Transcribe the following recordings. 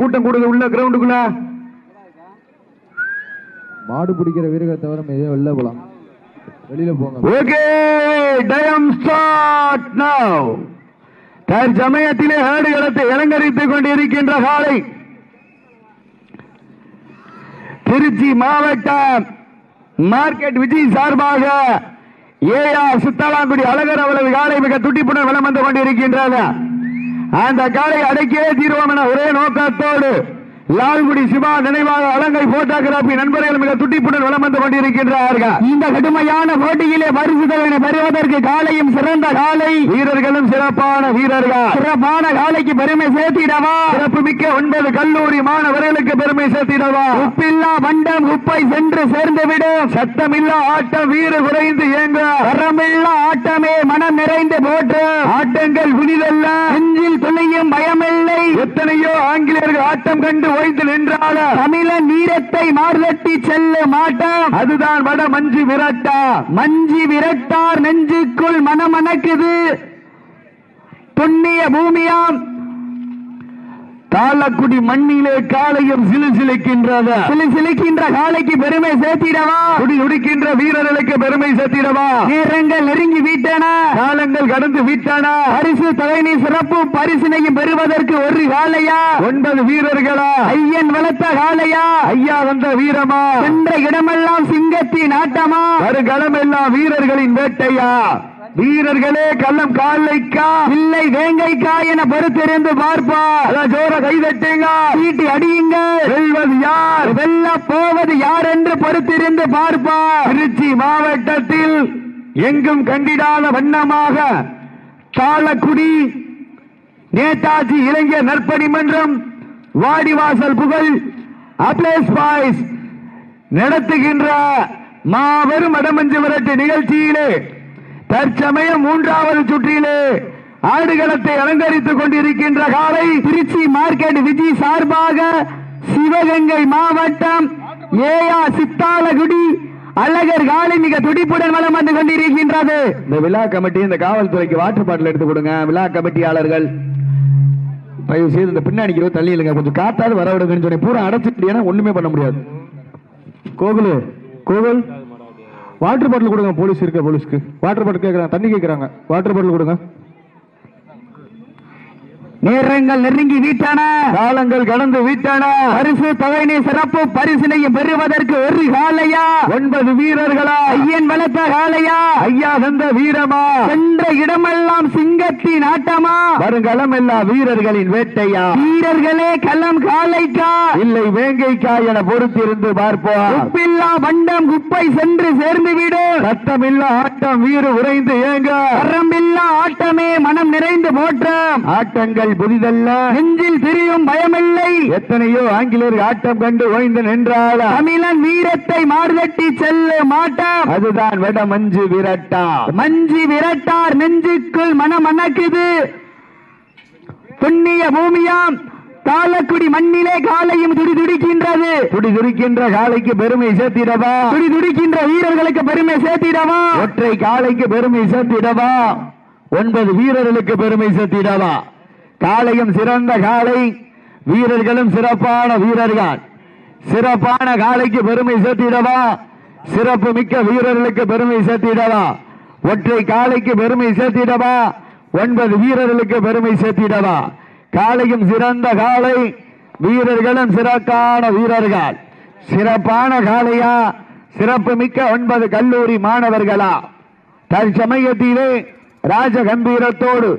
கூட்டம் கூடுது உள்ள கிரவுண்டுக்குள்ள. மாடு பிடிக்கிற வீரர்களை தவிர வெளில போலாம், வெளியில போங்க. ஓகே, டைம் ஸ்டார்ட் நவ. தற்சமயத்திலே ஆடுகளத்தை அலங்கரித்துக் கொண்டிருக்கின்ற காலை திருச்சி மாவட்டம் மார்க்கெட் விஜய் சார்பாக ஏஆர் சித்தாலாங்குடி அழகர் அவரது காலை மிக துடிப்புடன் வலம் வந்து கொண்டிருக்கின்றது. அந்த காலை அடக்கியே தீர்வோம் என ஒரே நோக்கத்தோடு லால்குடி சிவா நினைவாக அலங்கை போட்டோகிராபி நண்பர்கள் மிக துடிப்புடன் வலம் வந்து கொண்டிருக்கின்றார்கள். இந்த கடுமையான போட்டியிலே பரிசுகளை பெறுவதற்கு காலையும் சிறந்த காலை, வீரர்களும் சிறப்பான வீரர்கள். சிறப்பான காலைக்கு பெருமை சேர்த்திடவா, சிறப்பு மிக்க 9 கல்லூரி மாணவர்களுக்கு பெருமை சேர்த்திடவா. உப்பில்லா வண்டம் குப்பை சென்று சேர்ந்துவிடும், சத்தமில்லா ஆட்டம் வீறு குறைந்து இயங்க, வரமில்லா ஆட்டமே மனம் நிறைந்து போற்று. ஆட்டங்கள் புனிதல்ல, நெஞ்சில் துணியும் பயமில்லை. எத்தனையோ ஆங்கிலேயர்கள் ஆட்டம் கண்டு ஓய்ந்து நின்றாலும் தமிழன் வீரத்தை மார்தட்டி செல்லும் ஆட்டம், அதுதான் வட மஞ்சு விரட்டா. மஞ்சி விரட்டார் நெஞ்சுக்குள் மனமணக்குது புண்ணிய பூமியாம் தாளக்குடி மண்ணிலே காலையும் சிலுசிலுக்கின்றது. சிலுசிலுக்கின்ற காலைக்கு பெருமை சேர்த்திடவா, குடி உடிக்கின்ற வீரர்களுக்கு பெருமை சேர்த்திடவா. நேரங்கள் நெருங்கி விட்டன, காலங்கள் கடந்து விட்டன. பரிசு தலைமை சிறப்பு பரிசினையும் பெறுவதற்கு ஒரு காலையா, 9 வீரர்களா, ஐயன் வளர்த்த காலையா, ஐயா வந்த வீரமா, சென்ற இடமெல்லாம் சிங்கத்தின் ஆட்டமா, வருகளமெல்லாம் வீரர்களின் வேட்டையா. வீரர்களே கள்ளம் காலைக்கா இல்லை வேங்கைக்கா என பொறுத்திருந்து பார்ப்பா. ஜோர கைதட்டுங்க, சீட்டி அடியுங்க, வெல்வது யார் வெல்ல போவது யார் என்று பொறுத்திருந்து பார்ப்பா. திருச்சி மாவட்டத்தில் எங்கும் கண்டிடாத வண்ணமாக தாளக்குடி நேதாஜி இளைஞர் நற்பணி மன்றம் வாடிவாசல் புகழ் அப்ளேஸ் பாய்ஸ் நடத்துகின்ற மாபெரும் வடமஞ்சு விரட்டு நிகழ்ச்சியிலே தற்சமயம் 3வது சுற்றிலே ஆடுகளத்தை அலங்கரித்துக் கொண்டிருக்கின்ற காலை திருச்சி மார்க்கெட் விஜய் சார்பாக சிவகங்கை மாவட்டம் ஏஆர் சித்தாலகுடி அழகர் காலை மிக துடிப்புடன் வலம் வந்து கொண்டிருக்கின்றது. இந்த விழா கமிட்டி இந்த காவல்துறைக்கு வாட்டர் பாட்டில் எடுத்து கொடுங்க. விழா கமிட்டியாளர்கள் தயவு செய்து இந்த பின்னாடி தள்ளி இல்லைங்க, கொஞ்சம் காத்தாது வர விடுங்கன்னு சொன்னேன். பூரா அடைச்சிட்டு ஒண்ணுமே பண்ண முடியாது. கோகுல் வாட்டர் பாட்டில் கொடுங்க. போலீஸ் இருக்க, போலீஸ்க்கு வாட்டர் பாட்டில் கேட்கறாங்க, தண்ணி கேட்கறாங்க, வாட்டர் பாட்டில் கொடுங்க. நேரங்கள் நெருங்கி விட்டன, காலங்கள் கடந்து விட்டன. பரிசு தொகையினை சிறப்பு பரிசினையும் பெறுவதற்கு ஒரு காலையா, 9 வீரர்களா, ஐயன் வளர்த்த காலையா, ஐயா வந்த வீரமா, சென்ற இடமெல்லாம் சிங்கத்தின் ஆட்டமா, வருங்களம் எல்லாம் வீரர்களின் வேட்டையா. வீரர்களே களம் காலைக்கா இல்லை வேங்கைக்கா என பொறுத்திருந்து பார்ப்போம். உப்பில்லா வண்டம் குப்பை சென்று சேர்ந்து விடு, சத்தமில்லா ஆட்டம் வீறு உறைந்து ஏங்க, வரமில்லா ஆட்டமே மனம் நிறைந்து போற்றம். ஆட்டங்கள் புதிதல்ல, நெஞ்சில் திரியும் பயமில்லை. எத்தனையோ ஆங்கிலேயர் ஆட்டம் கண்டு ஓய்ந்து நின்றால் தமிழன் வீரத்தை மார்தட்டி செல்லும் ஆட்டம், அதுதான் வட மஞ்சு விரட்டா. மஞ்சு விரட்டார் நெஞ்சுக்குள் மனமணக்குது புண்ணிய பூமியாம் தாளக்குடி மண்ணிலே காலையும் துடிதுடிக்கின்றது. துடிதுடிக்கின்ற காலைக்கு பெருமை சேர்த்திடவா, துடிதுடிக்கின்ற வீரர்களுக்கு பெருமை சேர்த்திடவா, ஒற்றை காலைக்கு பெருமை சேர்த்திடவா, 9 வீரர்களுக்கு பெருமை சேர்த்திடவா. காலையும் சிறந்த காலை, வீரர்களும் சிறப்பான வீரர்கள். சிறப்பான காலைக்கு பெருமை சேர்த்திடவா, சிறப்பு மிக்க வீரர்களுக்கு பெருமை சேர்த்திடவா, ஒற்றை காலைக்கு பெருமை சேர்த்திடவா, 9 வீரர்களுக்கு பெருமை சேர்த்திடவா. காலையும் சிறந்த காலை, வீரர்களும் சிறப்பான வீரர்கள். சிறப்பான காலையா, சிறப்பு மிக்க 9 கல்லூரி மாணவர்களா. தற்சமயத்திலே ராஜ கம்பீரத்தோடு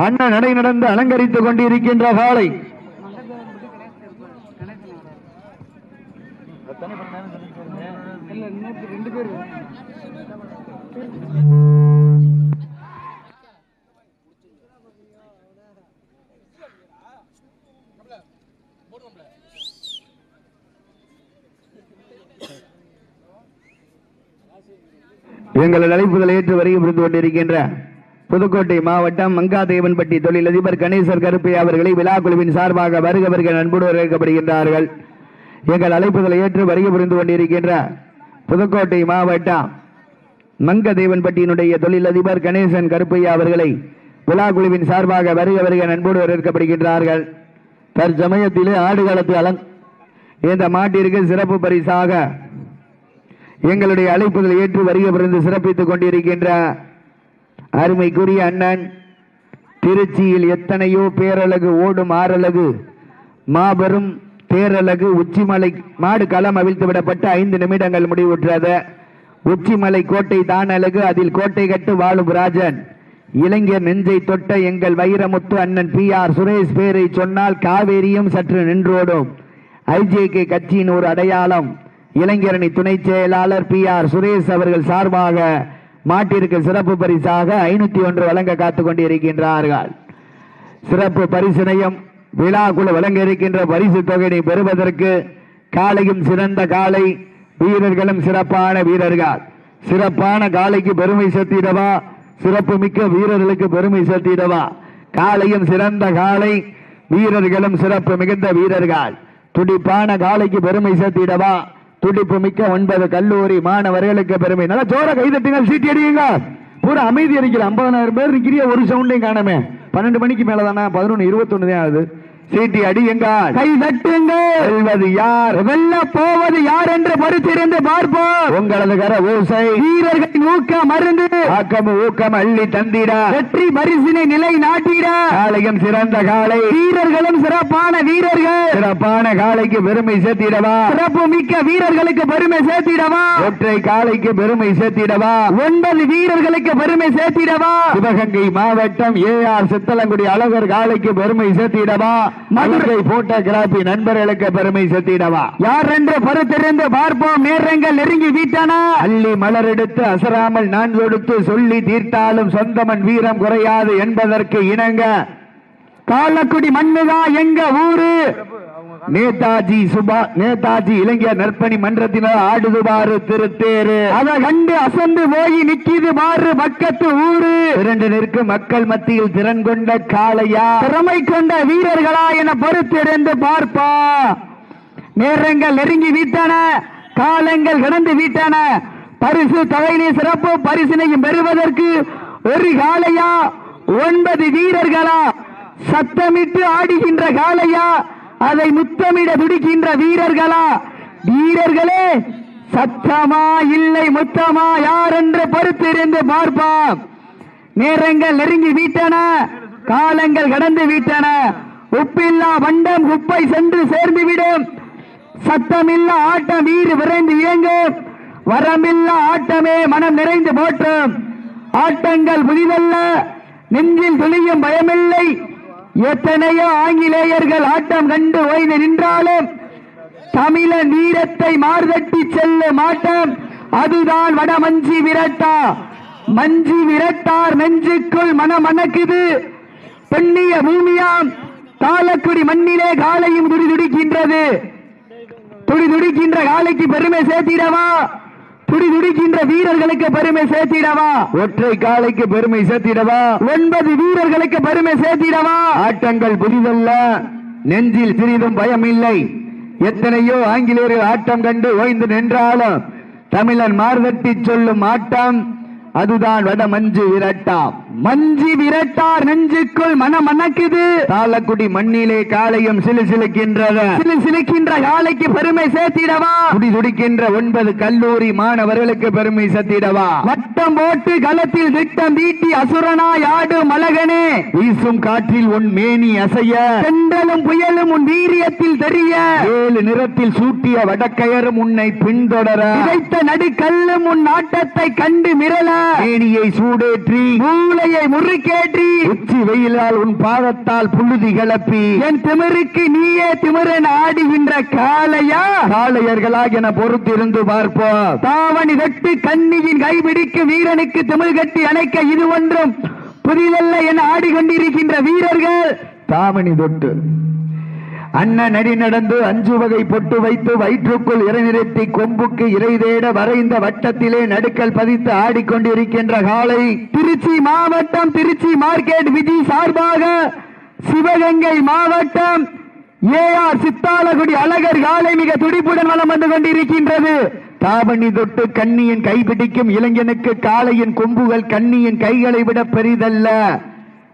அண்ணன் நடை நடந்து அலங்கரித்துக் கொண்டிருக்கின்ற காலை எங்கள் அழைப்புதல் ஏற்று வருகை புரிந்து கொண்டிருக்கின்ற புதுக்கோட்டை மாவட்டம் மங்காதேவன்பட்டி தொழிலதிபர் கணேசர் கருப்பையா அவர்களை விழா குழுவின் சார்பாக வருக வருக அன்போடு வரவேற்கப்படுகின்றார்கள். எங்கள் அழைப்புதலை ஏற்று வருகை புரிந்து கொண்டிருக்கின்ற புதுக்கோட்டை மாவட்டம் மங்கதேவன்பட்டியினுடைய தொழிலதிபர் கணேசன் கருப்பையா அவர்களை விழா குழுவின் சார்பாக வருக வருக அன்போடு வரவேற்கப்படுகின்றார்கள். தற்சமயத்திலே ஆடுகளத்து இந்த மாட்டிற்கு சிறப்பு பரிசாக எங்களுடைய அழைப்புதல் ஏற்று வருகை புரிந்து சிறப்பித்துக் கொண்டிருக்கின்ற அருமைக்குரிய அண்ணன் திருச்சியில் எத்தனையோ பேரழகு ஓடும் ஆறழகு மாபெரும் தேரழகு உச்சிமலை மாடு களம் அவிழ்த்து விடப்பட்ட 5 நிமிடங்கள் முடிவுற்றது. உச்சிமலை கோட்டை தான் அழகு, அதில் கோட்டை கட்டு வாழும் ராஜன். இளைஞர் நெஞ்சை தொட்ட எங்கள் வைரமுத்து அண்ணன் PR சுரேஷ் பேரை சொன்னால் காவேரியும் சற்று நின்றோடும். IJK கட்சியின் ஒரு அடையாளம். இளைஞரணி துணை செயலாளர் PR சுரேஷ் அவர்கள் சார்பாக மாட்டிற்கு சிறப்பு பரிசாக 501 வழங்க காத்துக் கொண்டிருக்கின்றார்கள். சிறப்பு பரிசினையும் விழாக்குழு வழங்க இருக்கின்ற பரிசு தொகையை பெறுவதற்கு காலையும் சிறந்த காலை, வீரர்களும் சிறப்பான வீரர்கள். சிறப்பான காலைக்கு பெருமை சேர்த்திடவா, சிறப்பு மிக்க வீரர்களுக்கு பெருமை சேர்த்திடவா. காலையும் சிறந்த காலை, வீரர்களும் சிறப்பு மிகுந்த வீரர்கள். துடிப்பான காலைக்கு பெருமை சேர்த்திடவா, துடிப்பு மிக்க 9 கல்லூரி மாணவர்களுக்கு பெருமை. நல்லா ஜோர கைதட்டுங்கள், சீட்டி அடியுங்க. பூரா அமைதி அடிக்கிற 50,000 பேர் இருக்கிற, ஒரு சவுண்டையும் காணமே. 12 மணிக்கு மேலதானா, 11:21 தான் ஆகுது. சீட்டி அடியுங்கள், கை தட்டுங்கள். வெல்வது யார், வெல்ல போவது யார் என்று பொறுத்திருந்து பார்ப்போம். உங்களது கர ஓசை வீரர்களின் ஊக்கம் மருந்து, ஆக்கம் ஊக்கம் அள்ளி தந்திட, வெற்றி பரிசினை நிலை நாட்டிட. காலையும் சிறந்த காலை, வீரர்களும் சிறப்பான வீரர்கள். சிறப்பான காலைக்கு பெருமை சேர்த்திடவா, சிறப்பு மிக்க வீரர்களுக்கு பெருமை சேர்த்திடவா. ஒற்றை காலைக்கு பெருமை சேர்த்திடவா, 9 வீரர்களுக்கு பெருமை சேர்த்திடவா. சிவகங்கை மாவட்டம் AR சித்தலங்குடி அழகர் காலைக்கு பெருமை சேர்த்திடவா. மதுரை போட்டோகிராபி நண்பர்களுக்கு பெருமை சேர்த்திடவா. யார் என்று பொறுத்திருந்து பார்ப்போம். நேரங்கள் நெருங்கி விட்டன. அள்ளி மலர் எடுத்து அசராமல் நான் கொடுத்து சொல்லி தீர்த்தாலும் சொந்தமன் வீரம் குறையாது என்பதற்கு இணங்க காலக்குடி மண்ணுதா எங்க ஊரு. நேதாஜி இளைஞர் நற்பணி மன்றத்தினர் ஆடுதுபாரு திருத்தேரு. அதை கண்டு அசந்து போய் நிக்கிது பாரு பக்கத்து ஊரு. திரண்டு நிற்கும் மக்கள் மத்தியில் திறன் கொண்ட காளையா, திறமை கொண்ட வீரர்களா என பொறுத்திருந்து பார்ப்பா. நேரங்கள் நெருங்கி விட்டன, காலங்கள் கடந்து விட்டன. பரிசு தொகையினை சிறப்பு பரிசினையும் பெறுவதற்கு ஒரு காளையா, 9 வீரர்களா, சத்தமிட்டு ஆடுகின்ற காளையா, அதை முத்தமிட துடிக்கின்ற வீரர்களா. வீரர்களே சத்தமா இல்லை முத்தமா, யார் என்று பொறுத்திருந்து பார்ப்போம். நேரங்கள் நெருங்கி விட்டன, காலங்கள் கடந்து விட்டன. உப்பில்லா வண்டம் குப்பை சென்று சேர்ந்துவிடும். சத்தமில்லா ஆட்டம் வீறு விரைந்து இயங்கும். வரமில்லா ஆட்டமே மனம் நிறைந்து போட்டும். ஆட்டங்கள் புதிதல்ல, நெஞ்சில் துளியும் பயமில்லை. எத்தனையோ ஆங்கிலேயர்கள் ஆட்டம் கண்டு ஓய்ந்து நின்றாலும் தமிழன் வீரத்தை மார்தட்டி செல்லும் ஆட்டம் அதுதான் வட மஞ்சி விரட்டா. மஞ்சி விரட்டார் நெஞ்சுக்குள் மனம் மணக்குது. பெண்ணிய பூமியாம் காலக்குடி மண்ணிலே காலையும் துடிதுடிக்கின்றது. துடிதுடிக்கின்ற காலைக்கு பெருமை சேர்த்திடவா, துடிதுடிக்கின்ற வீரர்களுக்கு பெருமை சேர்த்திடவா. ஒற்றை காலைக்கு பெருமை சேர்த்திடவா, 9 வீரர்களுக்கு பெருமை சேர்த்திடவா. ஆட்டங்கள் புதிதல்ல, நெஞ்சில் சிறிதும் பயம் இல்லை. எத்தனையோ ஆங்கிலேயர்கள் ஆட்டம் கண்டு ஓய்ந்து நின்றாலும் தமிழன் மார்தட்டி சொல்லும் ஆட்டம் அதுதான் வட மஞ்சு விரட்டா. மஞ்சி விரட்டார் நெஞ்சுக்குள் மனம் மணக்குது. தாளக்குடி மண்ணிலே காலையும் சிலுசிலுக்கின்றது. சிலுசிலுக்கின்ற காலைக்கு பெருமை சேர்த்திடவா, துடிதுடிக்கின்ற 9 கல்லூரி மாணவர்களுக்கு பெருமை சேர்த்திடவா. வட்டம் போட்டு களத்தில் திட்டம் தீட்டி அசுரனாய் ஆடும் அழகனே, வீசும் காற்றில் உன் மேனி அசைய, சென்றலும் புயலும் உன் வீரியத்தில் தெரிய, 7 நிறத்தில் சூட்டிய வடக்கயரும் உன்னை பின்தொடர, இதைத்த நடுக்கல்லும் உன் ஆட்டத்தை கண்டு மிரள, மேனியை சூடேற்றி மூளையை முறுக்கேற்றி, உச்சி வெயிலால் உன் பாதத்தால் புழுதி கிளப்பி, என் திமிருக்கு நீயே திமிரன் ஆடுகின்ற காளையா. காளையர்களாக என பொறுத்திருந்து பார்ப்போம். தாவணி தொட்டு கண்ணியின் கைபிடிக்கு வீரனுக்கு திமிழ் கட்டி அணைக்க இது ஒன்றும் புதிதல்ல என ஆடிக்கொண்டிருக்கின்ற வீரர்கள். தாவணி தொட்டு அண்ணன் நடி நடந்து 5 வகை பொட்டு வைத்து வயிற்றுக்குள் இறைநிறுத்தி கொம்புக்கு இறை தேட வரைந்த வட்டத்திலே நடுக்கல் பதித்து ஆடிக்கொண்டிருக்கின்ற காலை. திருச்சி மாவட்டம் திருச்சி மார்க்கெட் விஜி சார்பாக சிவகங்கை மாவட்டம் AR சித்தாலகுடி அழகர் காலை மிக துடிப்புடன் வலம் வந்து கொண்டிருக்கின்றது. தாவணி தொட்டு கண்ணியின் கைபிடிக்கும் இளைஞனுக்கு காளையின் கொம்புகள் கண்ணியின் கைகளை விட பெரிதல்ல.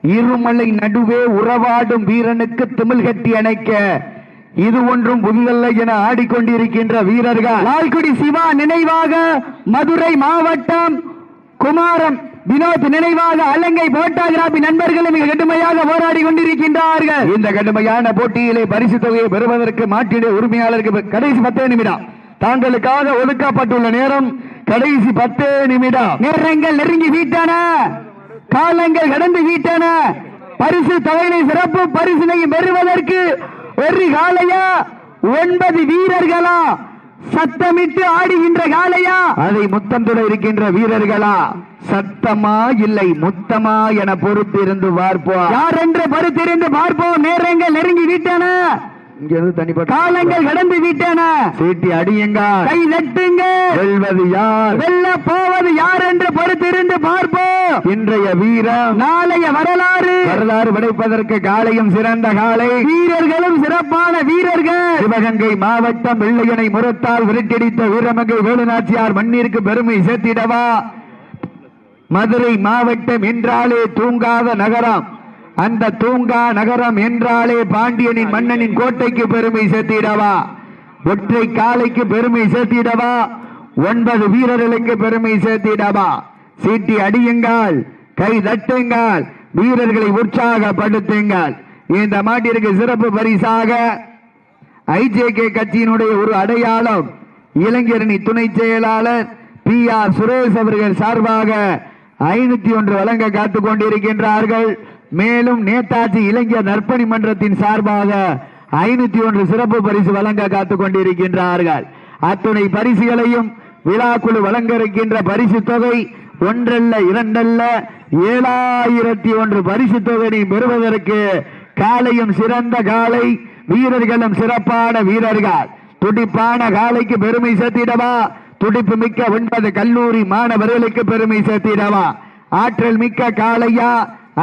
இருமலை நடுவே உறவாடும் வீரனுக்கு திமிழ் கட்டி அணைக்க இது ஒன்றும் புதிதல்ல என ஆடிக்கொண்டிருக்கின்ற வீரர்கள் லால்குடி சிவா நினைவாக மதுரை மாவட்டம் குமாரம் வினோத் நினைவாக அலங்கை போட்டோகிராபி நண்பர்களும் மிக கடுமையாக போராடி கொண்டிருக்கின்றார்கள். இந்த கடுமையான போட்டியிலே பரிசு தொகையை பெறுவதற்கு மாட்டிட உரிமையாளருக்கு கடைசி 10 நிமிடம் தாங்களுக்காக ஒதுக்கப்பட்டுள்ள நேரம் கடைசி 10 நிமிடம். நேரங்கள் நெருங்கி விட்டன, காலங்கள் கடந்து விட்டன. பரிசு தொகையை சிறப்பு பரிசினையும் பெறுவதற்கு ஒரு காலையா 9 வீரர்களா, சத்தமிட்டு ஆடுகின்ற காலையா, அதை முத்தம் தொட இருக்கின்ற வீரர்களா, சத்தமா இல்லை முத்தமா என பொறுத்திருந்து பார்ப்போம். யார் என்று பொறுத்திருந்து பார்ப்போம். நேரங்கள் நெருங்கி விட்டன, காலங்கள் கடந்து விட்டன. சீட்டி அடியுங்க, கை தட்டுங்க. வெல்வது யார், வெல்ல போவது யார் என்று பொறுத்திருந்து பார்ப்போம். இன்றைய வீரம் நாளைய வரலாறு. வரலாறு படைப்பதற்கு காலையும் சிறந்த காலை, வீரர்களும் சிறப்பான வீரர்கள். சிவகங்கை மாவட்டம் வெள்ளையனை முரத்தால் விரட்டடித்த வீரமங்கை வேலுநாச்சியார் மண்ணிற்கு பெருமை சேர்த்திடவா? மதுரை மாவட்டம் என்றாலே தூங்காத நகரம். அந்த தூங்கா நகரம் என்றாலே பாண்டியனின் மன்னனின் கோட்டைக்கு பெருமை சேர்த்திடவா? ஒற்றை காலைக்கு பெருமை சேர்த்திடவா? 9 வீரர்களுக்கு பெருமை சேர்த்திடவா? சீட்டி அடியுங்கள், கை தட்டுங்கள், வீரர்களை உற்சாகப்படுத்துங்கள். இந்த மாட்டிற்கு சிறப்பு பரிசாக ஐஜேகே கட்சியினுடைய ஒரு அடையாளம் இளைஞரணி துணை செயலாளர் PR சுரேஷ் அவர்கள் சார்பாக 501 வழங்க காத்துக் கொண்டிருக்கின்றார்கள். மேலும் நேதாஜி இளைஞர் நற்பணி மன்றத்தின் சார்பாக 501 சிறப்பு பரிசு வழங்க காத்துக் கொண்டிருக்கின்றார்கள். அத்துணை பரிசுகளையும் விழாக்குழு வழங்க இருக்கின்ற பரிசு தொகை ஒன்றல்ல இரண்டல்ல 7001 பரிசு தொகையை பெறுவதற்கு காலையும் சிறந்த காலை, வீரர்களும் சிறப்பான வீரர்கள். துடிப்பான காலைக்கு பெருமை சேர்த்திடவா? துடிப்பு மிக்க 9 கல்லூரி மாணவர்களுக்கு பெருமை சேர்த்திடவா? ஆற்றல் மிக்க காளையா,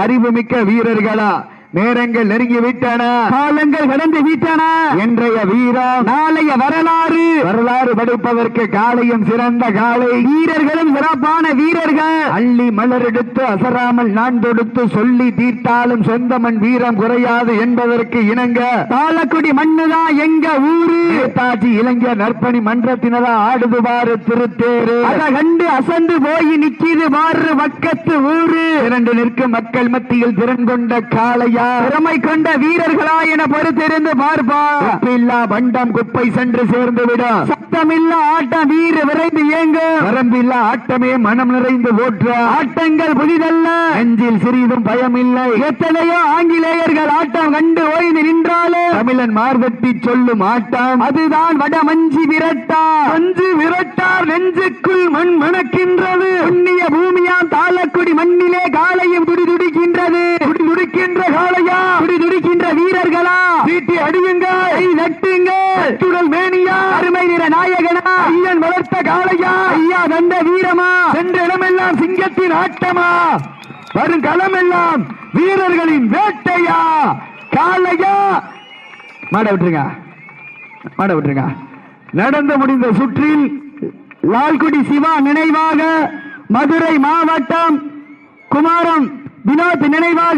அறிவு மிக்க வீரர்களா? நேரங்கள் நெருங்கி விட்டன, காலங்கள் கடந்து விட்டன. இன்றைய வீரம் நாளைய வரலாறு. வரலாறு படைப்பதற்கு காலையும் சிறந்த காலை, வீரர்களும் சிறப்பான வீரர்கள். அள்ளி மலர் எடுத்து அசராமல் நான் தொடுத்து சொல்லி தீர்த்தாலும் சொந்த மண் வீரம் குறையாது என்பதற்கு இணங்க தாளக்குடி மண்ணுதான் எங்க ஊரு. நேதாஜி இளைஞர் நற்பணி மன்றத்தினரா ஆடுதுவாறு திருத்தேரு. அதை கண்டு அசந்து போய் நிக்கிது வாரு பக்கத்து ஊரு. இரண்டு நிற்கும் மக்கள் மத்தியில் திறன் கொண்ட காளையா, திறமை கொண்ட வீரர்களா என பொறுத்திருந்து பார்ப்பார். இல்லா பண்டம் குப்பை சென்று சேர்ந்து விடும். சத்தமில்லா ஆட்டம் வீர விரைந்து இயங்கு. வரம்பில்லா ஆட்டமே மனம் நிறைந்து ஓற்ற ஆட்டங்கள் புதிதல்ல, நெஞ்சில் சிறிதும் பயமில்லை. எத்தனையோ ஆங்கிலேயர்கள் ஆட்டம் கண்டு ஓய்ந்து நின்றாலும் தமிழன் மார்வெட்டி சொல்லும் ஆட்டம் அதுதான் வட மஞ்சி விரட்டா. மஞ்சு விரட்டார் நெஞ்சுக்குள் மண் மணக்கின்றது. புண்ணிய பூமியாம் தாளக்குடி மண்ணிலே காலையும் துடிதுடிக்கின்றது. துடிதுடிக்கின்ற காளையா, துடிதுடிக்கின்ற வீரர்களா? சீட்டி அடியுங்கள், கை தட்டுங்கள். சுடல் மேனியா, அருமை நிற நாயகனா, ஐயன் வளர்த்த காளையா, ஐயா தந்த வீரமா, சென்ற இடமெல்லாம் சிங்கத்தின் ஆட்டமா, வரும் களமெல்லாம் வீரர்களின் வேட்டையா? காளையா, மாட விட்டுருங்க, மாட விட்டுருங்க. நடந்து முடிந்த சுற்றில் லால்குடி சிவா நினைவாக, மதுரை மாவட்டம் குமாரம் வினோத் நினைவாக